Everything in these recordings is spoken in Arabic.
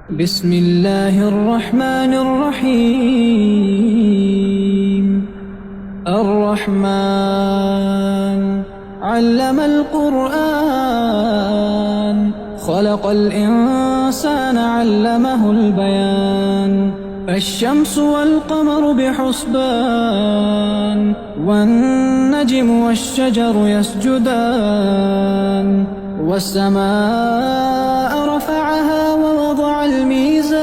بسم الله الرحمن الرحيم. الرحمن علم القرآن، خلق الإنسان علمه البيان. الشمس والقمر بحسبان، والنجم والشجر يسجدان. والسماء رفعها ووضع الميزان،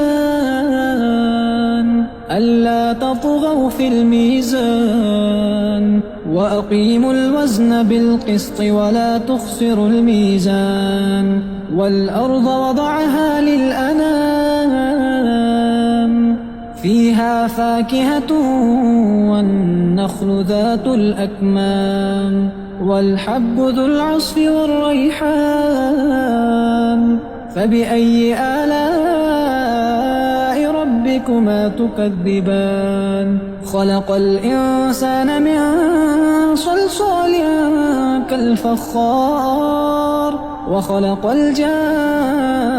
ألا تطغوا في الميزان. وأقيموا الوزن بالقسط ولا تخسروا الميزان. والأرض وضعها للأنام، فيها فاكهة والنخل ذات الأكمام. والحب ذو العصف والريحان. فبأي آلاء ربكما تكذبان؟ خلق الإنسان من صلصال كالفخار، وخلق الجان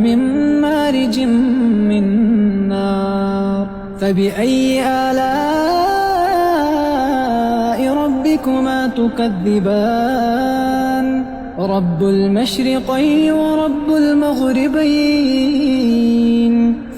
من مارج من نار. فبأي آلاء ربكما تكذبان؟ رب المشرقين ورب المغربين.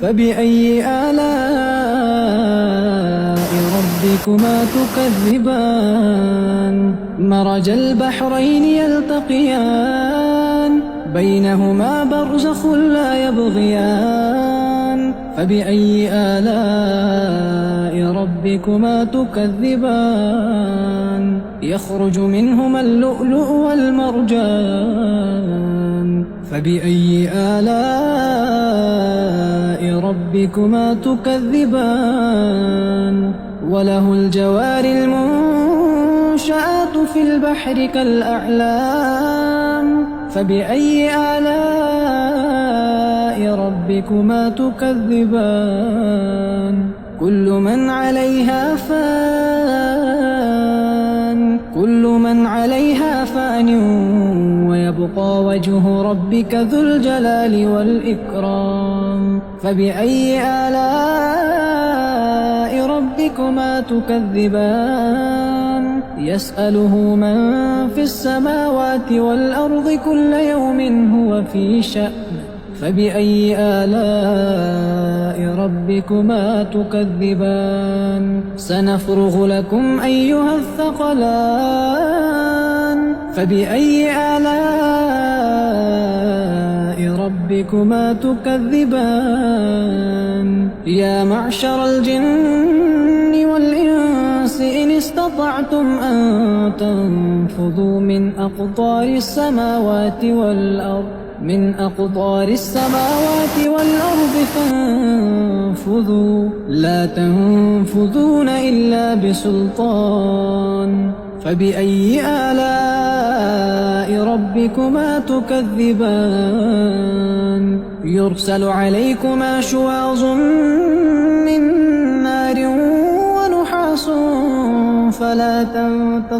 فبأي آلاء ربكما تكذبان؟ مرج البحرين يلتقيان، بينهما برزخ لا يبغيان. فبأي آلاء ربكما تكذبان؟ يخرج منهما اللؤلؤ والمرجان. فبأي آلاء ربكما تكذبان؟ وله الجوار المنشآت في البحر كالأعلام. فبأي آلاء ربكما تكذبان؟ كل من عليها فان، كل من عليها فان، ويبقى وجه ربك ذو الجلال والإكرام. فبأي آلاء ربكما تكذبان؟ يسأله من في السماوات والأرض كل يوم هو في شأن. فبأي آلاء ربكما تكذبان؟ سنفرغ لكم أيها الثقلان. فبأي آلاء ربكما تكذبان؟ يا معشر الجن والإنس إن استطعتم أن تنفذوا من أقطار السماوات والأرض، من أقطار السماوات والأرض فانفذوا، لا تنفذون إلا بسلطان. فبأي آلاء ربكما تكذبان؟ يرسل عليكما شواظ من نار ونحاس فلا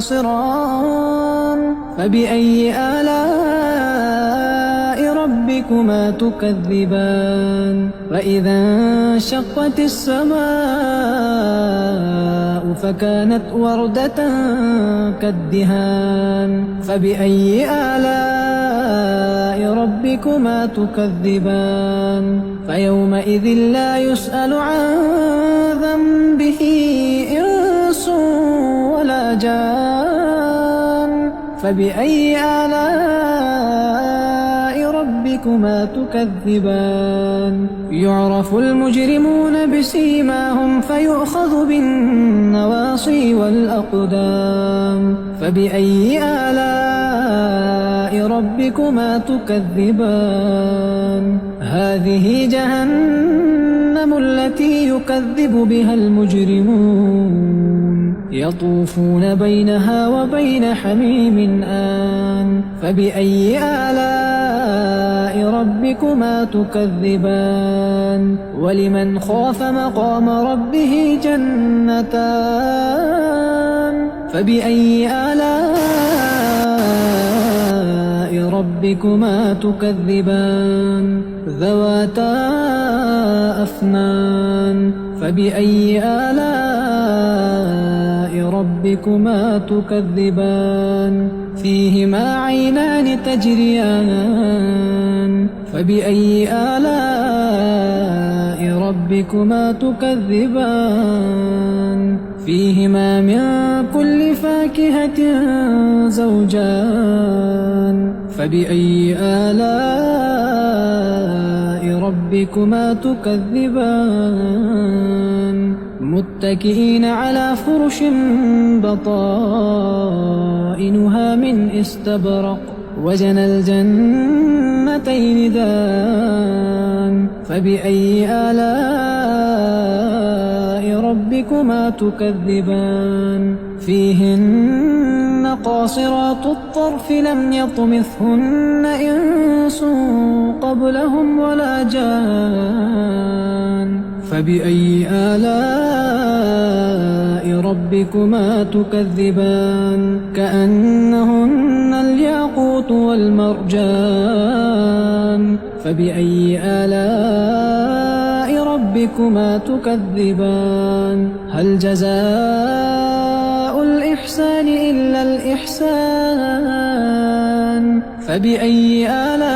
تنتصران. فبأي آلاء ربكما تكذبان؟ فإذا انشقت السماء فكانت وردة كالدهان. فبأي آلاء ربكما تكذبان؟ فيومئذ لا يسأل عن ذنبه إنس ولا جان. فبأي آلاء ربكما تكذبان؟ يعرف المجرمون بسيماهم فيؤخذ بالنواصي والأقدام. فبأي آلاء ربكما تكذبان؟ هذه جهنم التي يكذب بها المجرمون، يطوفون بينها وبين حميم آن. فبأي آلاء ربكما تكذبان؟ ولمن خاف مقام ربه جنتان. فبأي آلاء ربكما تكذبان ذواتا أفنان فبأي آلاء ربكما تكذبان فيهما عينان تجريان فبأي آلاء ربكما تكذبان فيهما من كل فاكهة زوجان فبأي آلاء ربكما تكذبان متكئين على فرش بطائنها من استبرق وجنى الجنتين دان فبأي آلاء ربكما تكذبان فيهن قاصرات الطرف لم يطمثهن إنس قبلهم ولا جان فبأي آلاء ربكما تكذبان كأنهن الياقوت والمرجان فبأي آلاء ربكما تكذبان هل جزاء الإحسان إلا الإحسان فبأي آلاء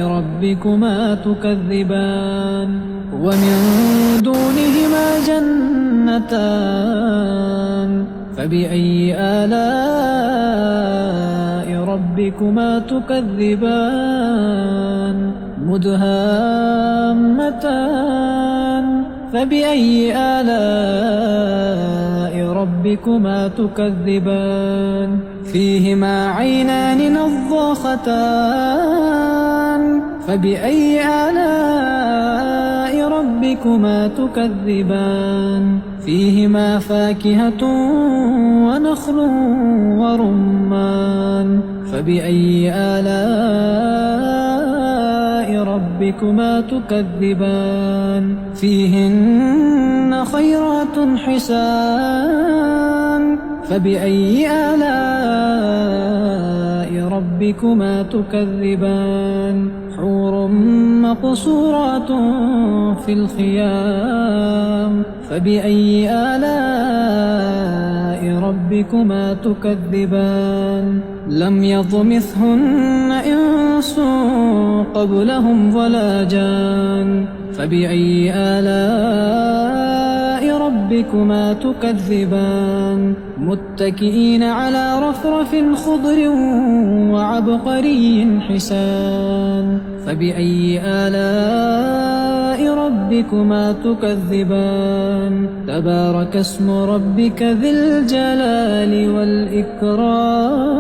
ربكما تكذبان ومن دونهما جنتان فبأي آلاء ربكما تكذبان مدهامتان فبأي آلاء ربكما تكذبان فيهما عينان نضاختان فبأي آلاء ربكما تكذبان فيهما فاكهة ونخل ورمان فبأي آلاء ربكما تكذبان فيهن خيرات حسان فبأي آلاء ربكما تكذبان حور مقصورات في الخيام فبأي آلاء ربكما تكذبان لم يطمثهن إنس قبلهم ولا جان فبأي آلاء ربكما تكذبان متكئين على رفرف خضر وعبقري حسان فبأي آلاء ربكما تكذبان تبارك اسم ربك ذي الجلال والإكرام